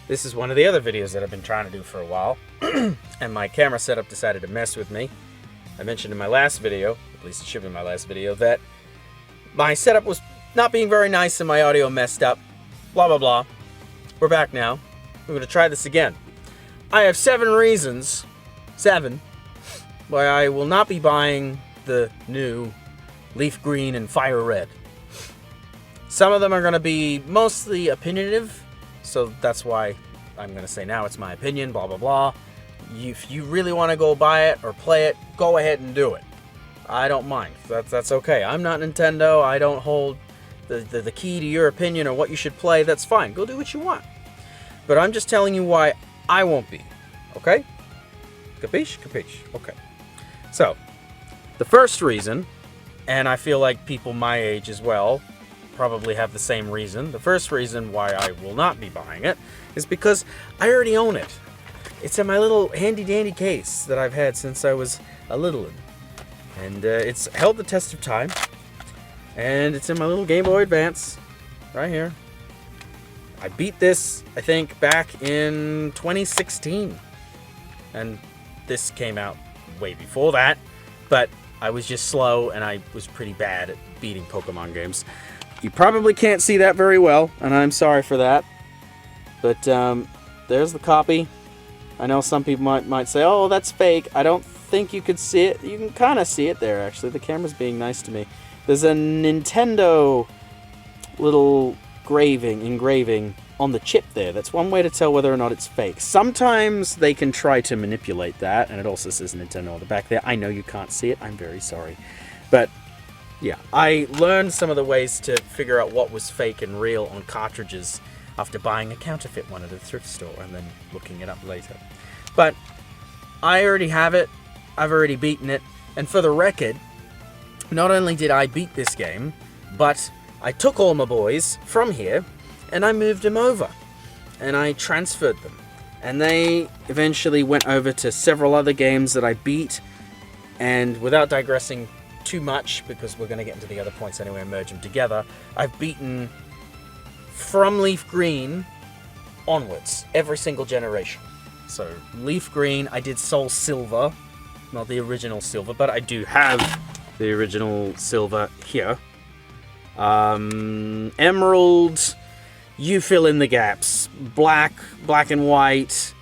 This is one of the other videos that I've been trying to do for a while, and my camera setup decided to mess with me. I mentioned in my last video, at least it should be my last video, that my setup was not being very nice and my audio messed up. Blah, blah, blah. We're back now. We're going to try this again. I have 7 reasons, why I will not be buying the new Leaf Green and Fire Red. Some of them are going to be mostly opinionative, so that's why I'm going to say now it's my opinion, blah, blah, blah. If you really want to go buy it or play it, go ahead and do it. I don't mind. That's okay. I'm not Nintendo. I don't hold the key to your opinion or what you should play. That's fine. Go do what you want. But I'm just telling you why I won't be. Okay? Capiche? Capiche. Okay. So, the first reason, and I feel like people my age as well probably have the same reason. The first reason why I will not be buying it is because I already own it. It's in my little handy-dandy case that I've had since I was a little. And it's held the test of time. And it's in my little Game Boy Advance. Right here. I beat this, I think, back in 2016. And this came out way before that. But I was just slow and I was pretty bad at beating Pokemon games. You probably can't see that very well, and I'm sorry for that. But there's the copy. I know some people might say, oh, that's fake. I don't think you could see it. You can kind of see it there, actually. The camera's being nice to me. There's a Nintendo little engraving on the chip there. That's one way to tell whether or not it's fake. Sometimes they can try to manipulate that, and it also says Nintendo on the back there. I know you can't see it. I'm very sorry. But yeah, I learned some of the ways to figure out what was fake and real on cartridges after buying a counterfeit one at a thrift store and then looking it up later. But I already have it. I've already beaten it. And for the record, not only did I beat this game, but I took all my boys from here and I moved them over. And I transferred them. And they eventually went over to several other games that I beat. And without digressing too much, because we're going to get into the other points anyway and merge them together, I've beaten from Leaf Green onwards, every single generation. So Leaf Green, I did Soul Silver, not the original Silver, but I do have the original Silver here. Emerald, you fill in the gaps. Black and White,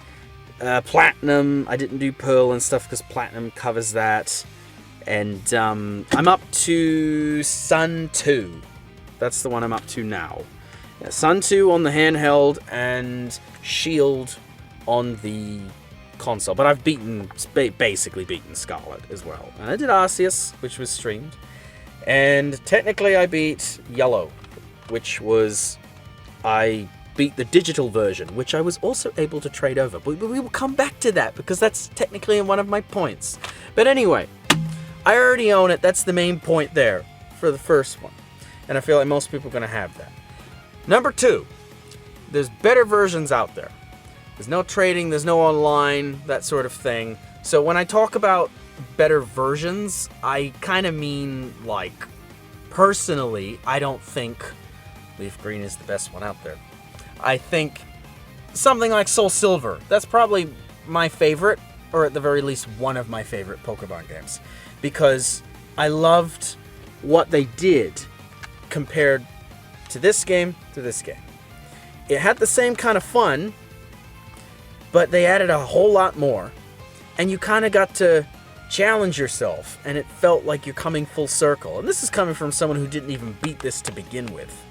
Platinum, I didn't do Pearl and stuff because Platinum covers that. And I'm up to Sun 2. That's the one I'm up to now. Yeah, Sun 2 on the handheld and Shield on the console. But I've basically beaten Scarlet as well. And I did Arceus, which was streamed. And technically I beat Yellow, which was... I beat the digital version, which I was also able to trade over. But we will come back to that, because that's technically one of my points. But anyway, I already own it. That's the main point there for the first one. And I feel like most people are going to have that. Number 2, there's better versions out there. There's no trading, there's no online, that sort of thing. So when I talk about better versions, I kind of mean, like, personally, I don't think Leaf Green is the best one out there. I think something like Soul Silver, that's probably my favorite, or at the very least one of my favorite Pokemon games. Because I loved what they did compared to this game to this game. It had the same kind of fun, but they added a whole lot more. And you kind of got to challenge yourself, and it felt like you're coming full circle. And this is coming from someone who didn't even beat this to begin with.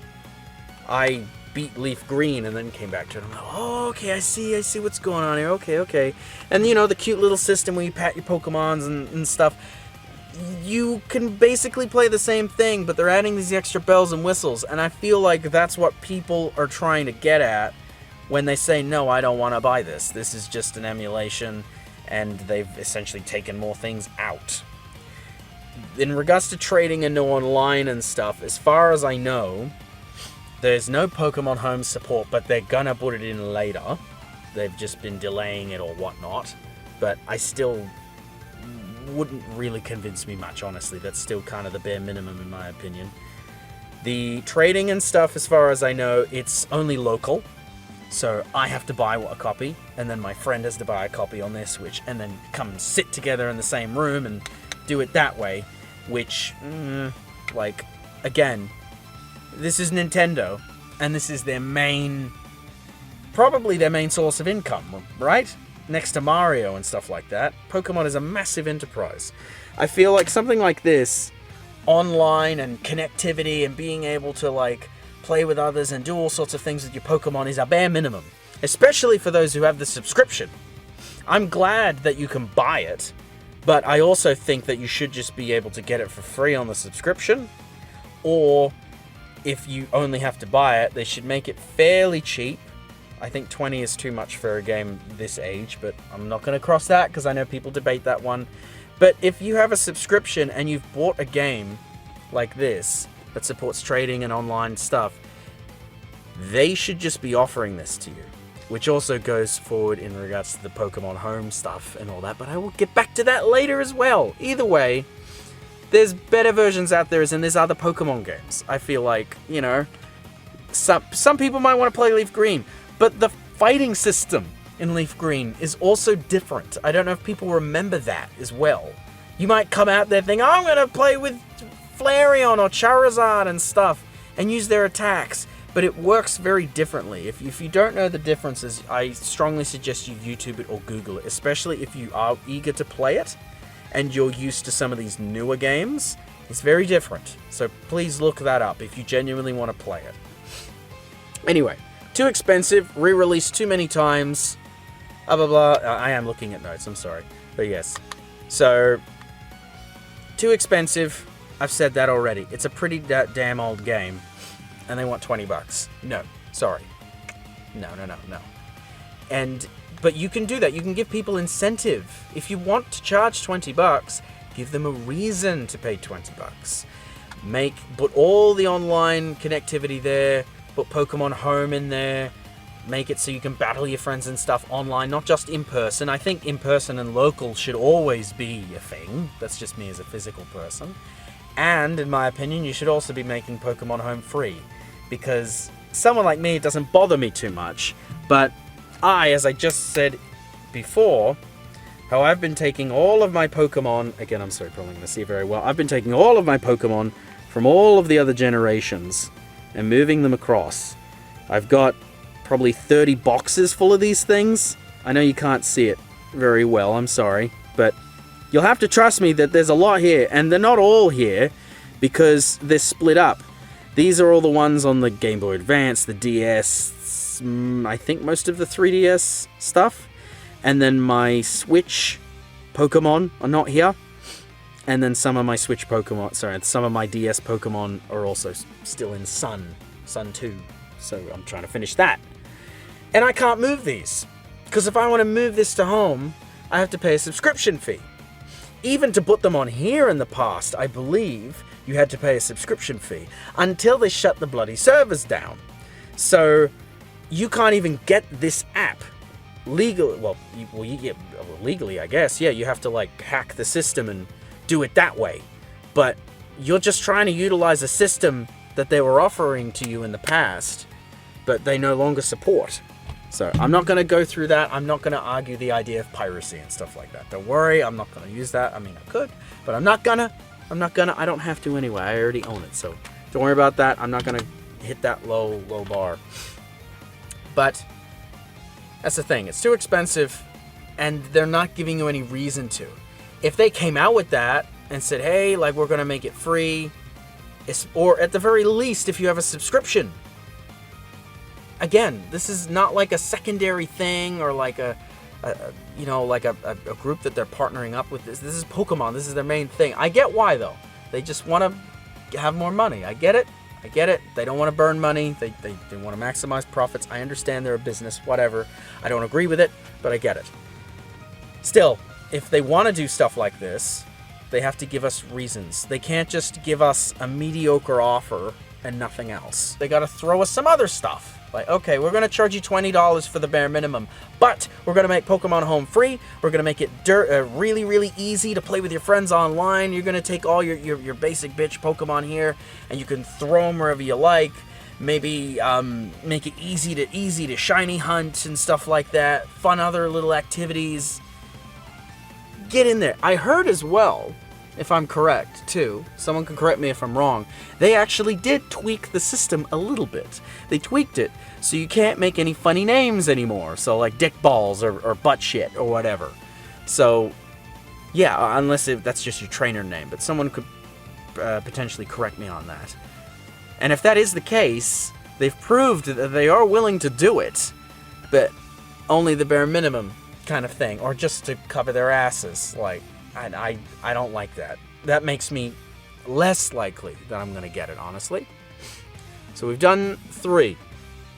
I beat Leaf Green and then came back to it. I'm like, oh, okay, I see what's going on here. Okay. And you know, the cute little system where you pat your Pokemons and stuff. You can basically play the same thing, but they're adding these extra bells and whistles, and I feel like that's what people are trying to get at when they say, no, I don't want to buy this. This is just an emulation, and they've essentially taken more things out. In regards to trading and no online and stuff, as far as I know, there's no Pokemon Home support, but they're gonna put it in later. They've just been delaying it or whatnot, but I still wouldn't really convince me much, honestly. That's still kind of the bare minimum in my opinion. The trading and stuff, as far as I know, it's only local. So I have to buy a copy, and then my friend has to buy a copy on their Switch, and then come sit together in the same room and do it that way, which, like, again, this is Nintendo, and this is their main, probably their main source of income, right? Next to Mario and stuff like that. Pokemon is a massive enterprise. I feel like something like this, online and connectivity and being able to, like, play with others and do all sorts of things with your Pokemon is a bare minimum, especially for those who have the subscription. I'm glad that you can buy it, but I also think that you should just be able to get it for free on the subscription, or if you only have to buy it, they should make it fairly cheap. I think 20 is too much for a game this age, but I'm not going to cross that because I know people debate that one. But if you have a subscription and you've bought a game like this that supports trading and online stuff, they should just be offering this to you, which also goes forward in regards to the Pokemon Home stuff and all that, but I will get back to that later as well. Either way, there's better versions out there, as in there's other Pokemon games. I feel like, you know, some people might want to play Leaf Green, but the fighting system in Leaf Green is also different. I don't know if people remember that as well. You might come out there thinking, oh, I'm going to play with Flareon or Charizard and stuff and use their attacks, but it works very differently. If you don't know the differences, I strongly suggest you YouTube it or Google it, especially if you are eager to play it and you're used to some of these newer games. It's very different, so please look that up if you genuinely want to play it. Anyway, too expensive, re-released too many times, blah blah blah. I am looking at notes, I'm sorry, but yes. So, too expensive. I've said that already. It's a pretty damn old game, and they want $20. No, sorry. No. But you can do that. You can give people incentive. If you want to charge $20, give them a reason to pay $20. Put all the online connectivity there. Put Pokemon Home in there. Make it so you can battle your friends and stuff online, not just in person. I think in person and local should always be a thing. That's just me as a physical person. And, in my opinion, you should also be making Pokemon Home free. Because someone like me, it doesn't bother me too much. But as I just said before, how I've been taking all of my Pokemon... Again, I'm sorry, probably not going to see it very well. I've been taking all of my Pokemon from all of the other generations and moving them across. I've got probably 30 boxes full of these things. I know you can't see it very well, I'm sorry. But you'll have to trust me that there's a lot here, and they're not all here because they're split up. These are all the ones on the Game Boy Advance, the DS, I think most of the 3DS stuff, and then my Switch Pokemon are not here, and then some of my Switch Pokemon, some of my DS Pokemon are also still in Sun 2, so I'm trying to finish that. And I can't move these, because if I want to move this to home, I have to pay a subscription fee. Even to put them on here in the past, I believe you had to pay a subscription fee until they shut the bloody servers down. So you can't even get this app legally. Well, legally, I guess. Yeah, you have to like hack the system and do it that way. But you're just trying to utilize a system that they were offering to you in the past, but they no longer support. So I'm not going to go through that. I'm not going to argue the idea of piracy and stuff like that. Don't worry, I'm not going to use that. I mean, I could, but I'm not gonna. I don't have to anyway. I already own it, so don't worry about that. I'm not going to hit that low bar. But that's the thing. It's too expensive, and they're not giving you any reason to. If they came out with that and said, hey, like, we're going to make it free, or at the very least, if you have a subscription. Again, this is not like a secondary thing or like a group that they're partnering up with. This is Pokemon. This is their main thing. I get why, though. They just want to have more money. I get it. They don't want to burn money. They want to maximize profits. I understand they're a business, whatever. I don't agree with it, but I get it. Still, if they want to do stuff like this, they have to give us reasons. They can't just give us a mediocre offer and nothing else. They got to throw us some other stuff. Like, okay, we're going to charge you $20 for the bare minimum, but we're going to make Pokemon Home free. We're going to make it really, really easy to play with your friends online. You're going to take all your basic bitch Pokemon here, and you can throw them wherever you like. maybe make it easy to shiny hunt and stuff like that, fun other little activities. Get in there. I heard as well, if I'm correct too, someone can correct me if I'm wrong, they actually did tweak the system a little bit. They tweaked it so you can't make any funny names anymore, so like dick balls or butt shit or whatever. So yeah, unless that's just your trainer name, but someone could potentially correct me on that. And if that is the case, they've proved that they are willing to do it, but only the bare minimum kind of thing, or just to cover their asses. Like, I don't like that. That makes me less likely that I'm going to get it, honestly. So we've done 3.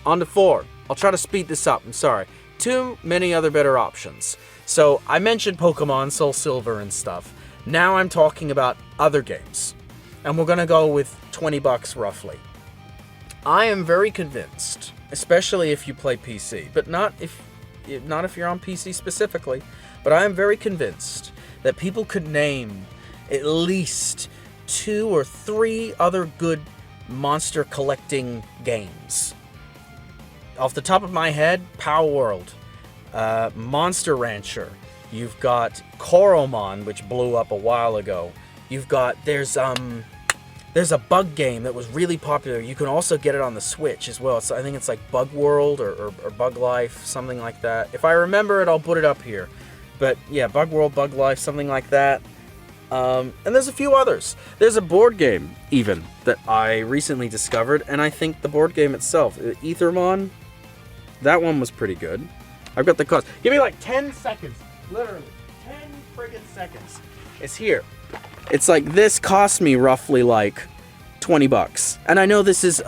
On to 4. I'll try to speed this up, I'm sorry. Too many other better options. So I mentioned Pokemon, Soul Silver and stuff. Now I'm talking about other games. And we're going to go with $20 roughly. I am very convinced, especially if you play PC, but not if you're on PC specifically, but I am very convinced that people could name at least 2 or 3 other good monster collecting games. Off the top of my head, Power World, Monster Rancher, you've got Coromon, which blew up a while ago. You've got, there's a bug game that was really popular. You can also get it on the Switch as well. So I think it's like Bug World or Bug Life, something like that. If I remember it, I'll put it up here. But yeah, Bug World, Bug Life, something like that. And there's a few others. There's a board game, even, that I recently discovered, and I think the board game itself, Ethermon, that one was pretty good. I've got the cost. Give me like 10 seconds. Literally, 10 friggin' seconds. It's here. It's like, this cost me roughly like $20. And I know this is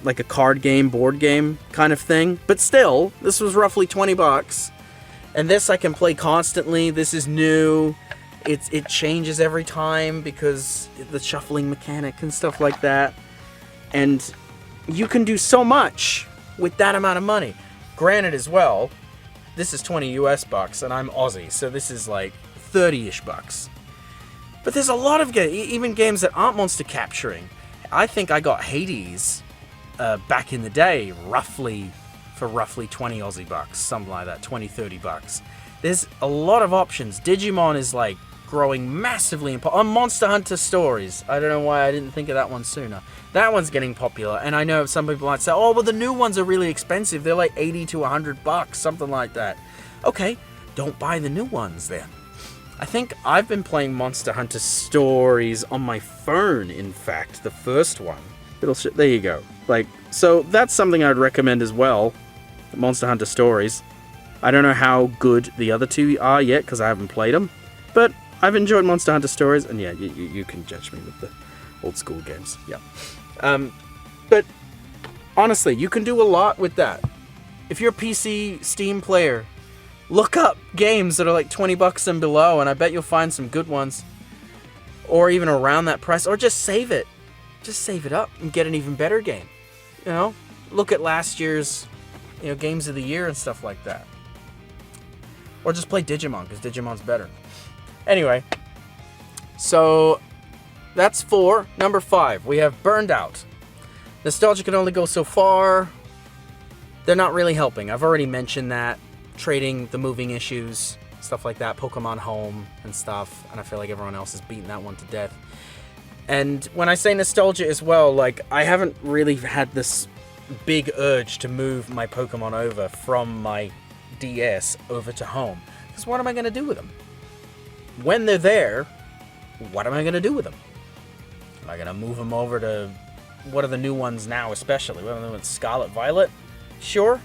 like a card game, board game kind of thing, but still, this was roughly $20. And this I can play constantly. This is new. It changes every time because the shuffling mechanic and stuff like that. And you can do so much with that amount of money. Granted as well, this is 20 US bucks and I'm Aussie, so this is like 30-ish bucks. But there's a lot of games, even games that aren't monster capturing. I think I got Hades back in the day, for roughly 20 Aussie bucks, something like that, 20, 30 bucks. There's a lot of options. Digimon is like growing massively in Monster Hunter Stories. I don't know why I didn't think of that one sooner. That one's getting popular, and I know some people might say, oh, well, the new ones are really expensive. They're like 80 to 100 bucks, something like that. Okay, don't buy the new ones then. I think I've been playing Monster Hunter Stories on my phone, in fact, the first one. There you go. Like, so that's something I'd recommend as well, Monster Hunter Stories. I don't know how good the other 2 are yet, because I haven't played them, but I've enjoyed Monster Hunter Stories, and yeah, you can judge me with the old school games, yeah. But honestly, you can do a lot with that. If you're a PC Steam player, look up games that are like $20 and below, and I bet you'll find some good ones. Or even around that price, or just save it. Just save it up and get an even better game. You know, look at last year's, games of the year and stuff like that. Or just play Digimon, because Digimon's better. Anyway, so that's 4. Number 5, we have Burned Out. Nostalgia can only go so far. They're not really helping. I've already mentioned that. Trading the moving issues, stuff like that, Pokemon Home and stuff, and I feel like everyone else has beaten that one to death. And when I say nostalgia as well, like, I haven't really had this big urge to move my Pokemon over from my DS over to Home, because what am I going to do with them? When they're there, what am I going to do with them? Am I going to move them over to, what are the new ones now especially? What are the ones, Scarlet, Violet? Sure.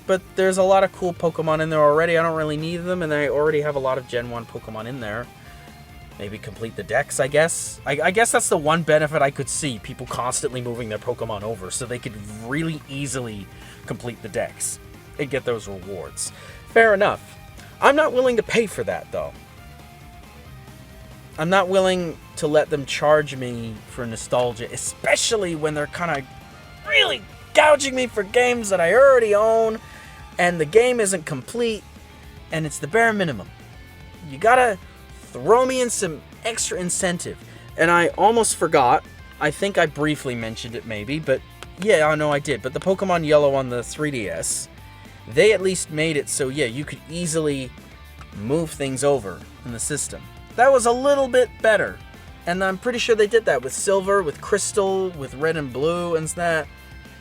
But there's a lot of cool Pokemon in there already. I don't really need them, and I already have a lot of Gen 1 Pokemon in there. Maybe complete the decks, I guess. I guess that's the one benefit I could see, people constantly moving their Pokemon over, so they could really easily complete the decks and get those rewards. Fair enough. I'm not willing to pay for that, though. I'm not willing to let them charge me for nostalgia, especially when they're kind of really gouging me for games that I already own, and the game isn't complete, and it's the bare minimum. You gotta throw me in some extra incentive. And I almost forgot, I think I briefly mentioned it maybe, but Yeah, I know I did, but the Pokemon Yellow on the 3DS, they at least made it so, yeah, you could easily move things over in the system. That was a little bit better. And I'm pretty sure they did that with Silver, with Crystal, with Red and Blue, and that.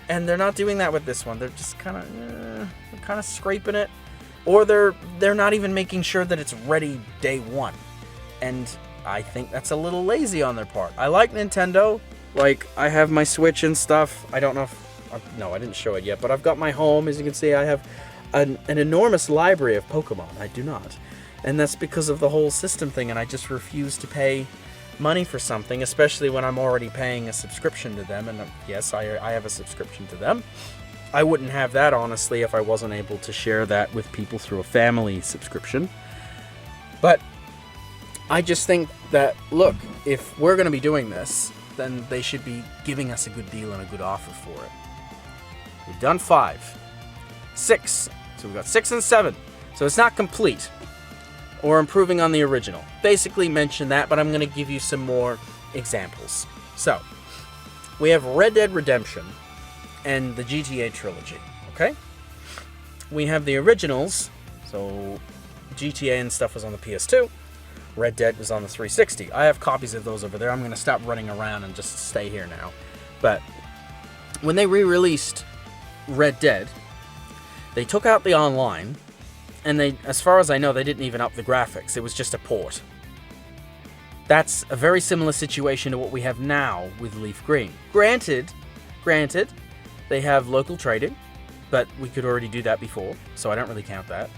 And they're not doing that with this one. They're just kind of scraping it, or they're not even making sure that it's ready day one. And I think that's a little lazy on their part. I like Nintendo. Like, I have my Switch and stuff. I don't know if... No, I didn't show it yet, but I've got my home. As you can see, I have an enormous library of Pokemon. I do not. And that's because of the whole system thing, and I just refuse to pay money for something, especially when I'm already paying a subscription to them. And yes, I have a subscription to them. I wouldn't have that, honestly, if I wasn't able to share that with people through a family subscription. But I just think that, look, if we're going to be doing this, then they should be giving us a good deal and a good offer for it. We've done 5. 6. So we've got 6 and 7. So it's not complete. Or improving on the original. Basically mention that, but I'm going to give you some more examples. So, we have Red Dead Redemption and the GTA trilogy, okay? We have the originals, so GTA and stuff was on the PS2. Red Dead was on the 360. I have copies of those over there. I'm going to stop running around and just stay here now. But when they re-released Red Dead, they took out the online, and they, as far as I know, they didn't even up the graphics. It was just a port. That's a very similar situation to what we have now with Leaf Green. Granted, they have local trading, but we could already do that before, so I don't really count that.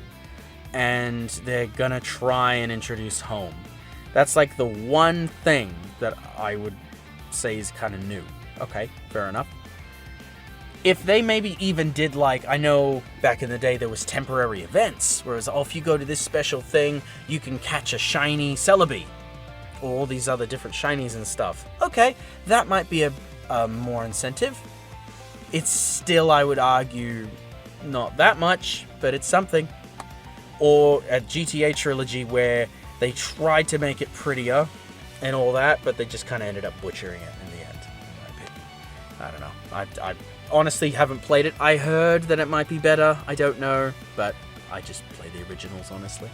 And they're gonna try and introduce home. That's like the one thing that I would say is kind of new. Okay, fair enough. If they maybe even did, like, I know back in the day there was temporary events, whereas, oh, if you go to this special thing, you can catch a shiny Celebi, or all these other different shinies and stuff. Okay, that might be a more incentive. It's still, I would argue, not that much, but it's something. Or a GTA trilogy where they tried to make it prettier and all that, but they just kind of ended up butchering it in the end, in my opinion. I don't know. I honestly haven't played it. I heard that it might be better. I don't know, but I just play the originals, honestly.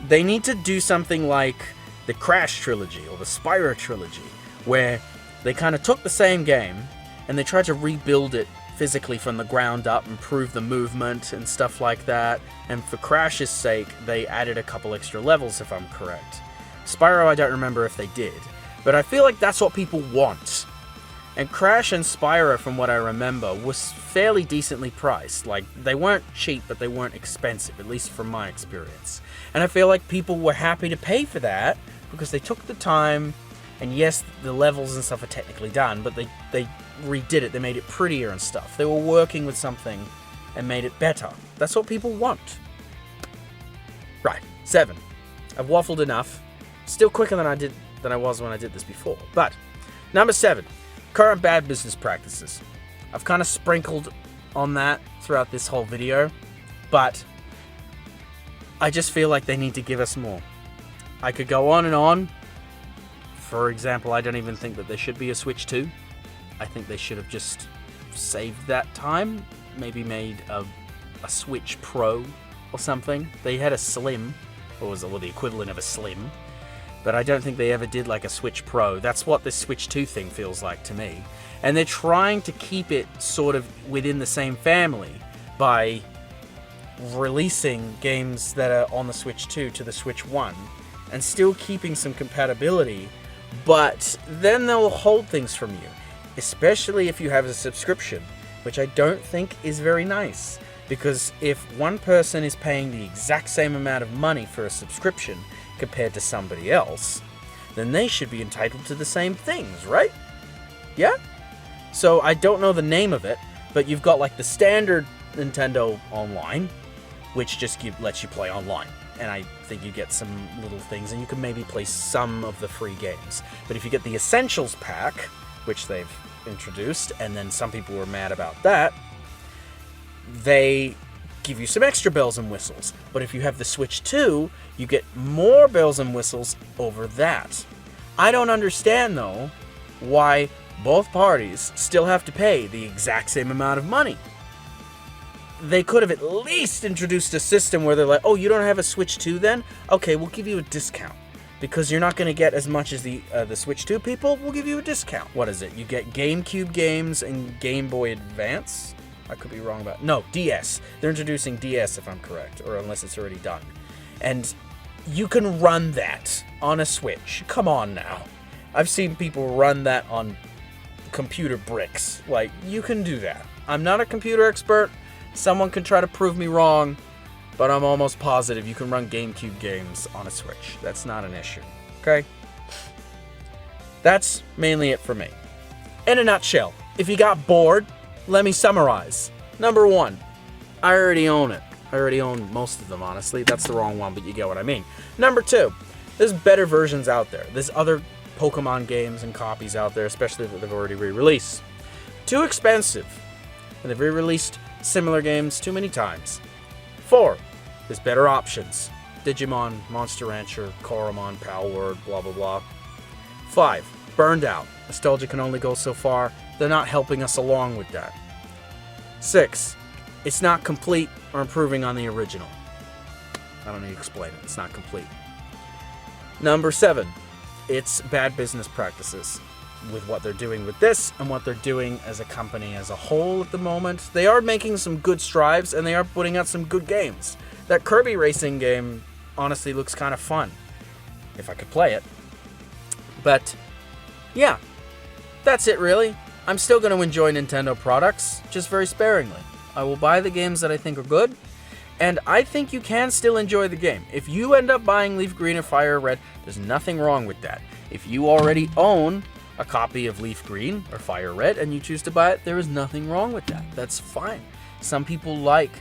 They need to do something like the Crash trilogy or the Spyro trilogy, where they kind of took the same game and they tried to rebuild it physically from the ground up, improve the movement and stuff like that. And for Crash's sake, they added a couple extra levels, if I'm correct. Spyro, I don't remember if they did, but I feel like that's what people want. And Crash and Spyro, from what I remember, was fairly decently priced. Like, they weren't cheap, but they weren't expensive, at least from my experience. And I feel like people were happy to pay for that, because they took the time, and yes, the levels and stuff are technically done, but they redid it, they made it prettier and stuff. They were working with something and made it better. That's what people want. Right, 7. I've waffled enough. Still quicker than I was when I did this before. But, number 7. Current bad business practices. I've kind of sprinkled on that throughout this whole video, but I just feel like they need to give us more. I could go on and on. For example, I don't even think that there should be a Switch 2. I think they should have just saved that time. Maybe made a Switch Pro or something. They had a Slim, or was it the equivalent of a Slim. But I don't think they ever did like a Switch Pro. That's what this Switch 2 thing feels like to me. And they're trying to keep it sort of within the same family by releasing games that are on the Switch 2 to the Switch 1 and still keeping some compatibility, but then they'll hold things from you, especially if you have a subscription, which I don't think is very nice. Because if one person is paying the exact same amount of money for a subscription compared to somebody else, then they should be entitled to the same things, right? Yeah? So I don't know the name of it, but you've got like the standard Nintendo Online, which just lets you play online. And I think you get some little things, and you can maybe play some of the free games. But if you get the Essentials Pack, which they've introduced, and then some people were mad about that, they give you some extra bells and whistles. But if you have the Switch 2, you get more bells and whistles over that. I don't understand, though, why both parties still have to pay the exact same amount of money. They could have at least introduced a system where they're like, oh, you don't have a Switch 2 then? Okay, we'll give you a discount. Because you're not going to get as much as the Switch 2 people, we'll give you a discount. What is it? You get GameCube games and Game Boy Advance? I could be wrong about... No, DS. They're introducing DS if I'm correct, or unless it's already done. And you can run that on a Switch. Come on now. I've seen people run that on computer bricks. Like, you can do that. I'm not a computer expert. Someone can try to prove me wrong, but I'm almost positive you can run GameCube games on a Switch. That's not an issue. Okay? That's mainly it for me. In a nutshell, if you got bored, let me summarize. Number 1, I already own it. I already own most of them, honestly. That's the wrong one, but you get what I mean. Number 2, there's better versions out there. There's other Pokemon games and copies out there, especially that they've already re-released. Too expensive. And they've re-released similar games too many times. 4, there's better options. Digimon, Monster Rancher, Koromon, Palworld, blah blah blah. 5, burned out. Nostalgia can only go so far. They're not helping us along with that. 6, it's not complete or improving on the original. I don't need to explain it. It's not complete. Number 7, it's bad business practices with what they're doing with this and what they're doing as a company as a whole at the moment. They are making some good strides and they are putting out some good games. That Kirby racing game honestly looks kind of fun, if I could play it. But yeah, that's it really. I'm still going to enjoy Nintendo products, just very sparingly. I will buy the games that I think are good, and I think you can still enjoy the game. If you end up buying Leaf Green or Fire Red, there's nothing wrong with that. If you already own a copy of Leaf Green or Fire Red and you choose to buy it, there is nothing wrong with that. That's fine. Some people like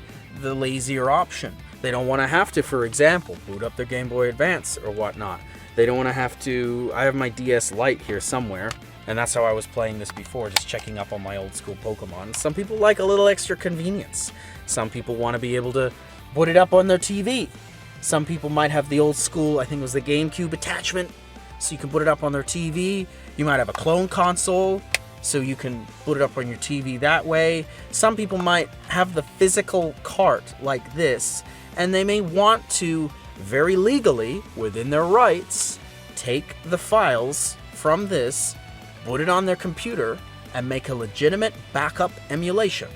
the lazier option. They don't want to have to, for example, boot up their Game Boy Advance or whatnot. They don't want to have to... I have my DS Lite here somewhere, and that's how I was playing this before, just checking up on my old school Pokemon. Some people like a little extra convenience. Some people want to be able to put it up on their TV. Some people might have the old school, I think it was the GameCube attachment, so you can put it up on their TV. You might have a clone console, so you can put it up on your TV that way. Some people might have the physical cart like this, and they may want to, very legally, within their rights, take the files from this, put it on their computer, and make a legitimate backup emulation.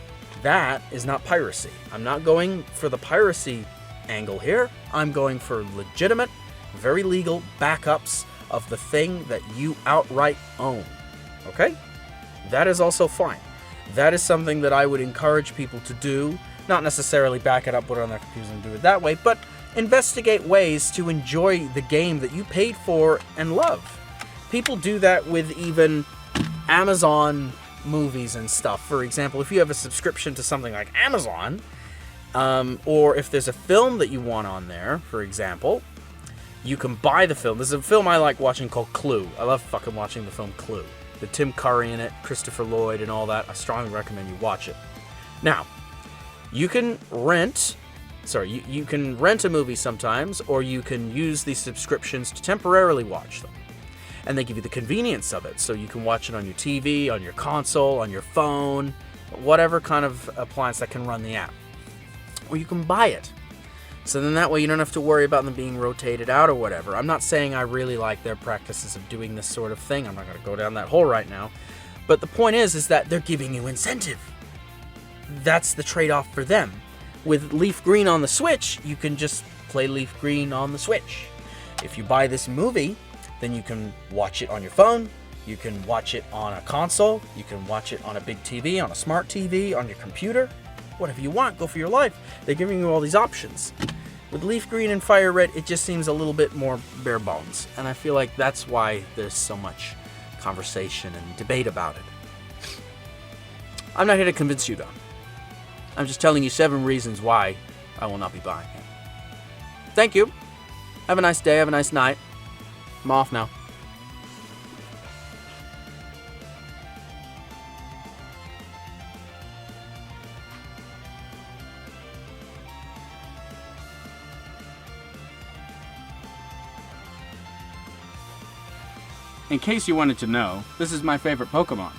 That is not piracy. I'm not going for the piracy angle here. I'm going for legitimate, very legal backups of the thing that you outright own. Okay? That is also fine. That is something that I would encourage people to do. Not necessarily back it up, put it on their computers and do it that way, but investigate ways to enjoy the game that you paid for and love. People do that with even Amazon movies and stuff. For example, if you have a subscription to something like Amazon, or if there's a film that you want on there, for example, you can buy the film. There's a film I like watching called Clue. I love fucking watching the film Clue. The Tim Curry in it, Christopher Lloyd and all that. I strongly recommend you watch it. Now, you can rent a movie sometimes, or you can use these subscriptions to temporarily watch them. And they give you the convenience of it, so you can watch it on your TV, on your console, on your phone, whatever kind of appliance that can run the app. Or you can buy it. So then that way you don't have to worry about them being rotated out or whatever. I'm not saying I really like their practices of doing this sort of thing. I'm not going to go down that hole right now. But the point is that they're giving you incentive. That's the trade-off for them. With Leaf Green on the Switch, you can just play Leaf Green on the Switch. If you buy this movie, then you can watch it on your phone, you can watch it on a console, you can watch it on a big TV, on a smart TV, on your computer, whatever you want, go for your life. They're giving you all these options. With Leaf Green and Fire Red, it just seems a little bit more bare bones, and I feel like that's why there's so much conversation and debate about it. I'm not here to convince you, though. I'm just telling you 7 reasons why I will not be buying it. Thank you. Have a nice day, have a nice night. I'm off now. In case you wanted to know, this is my favorite Pokemon.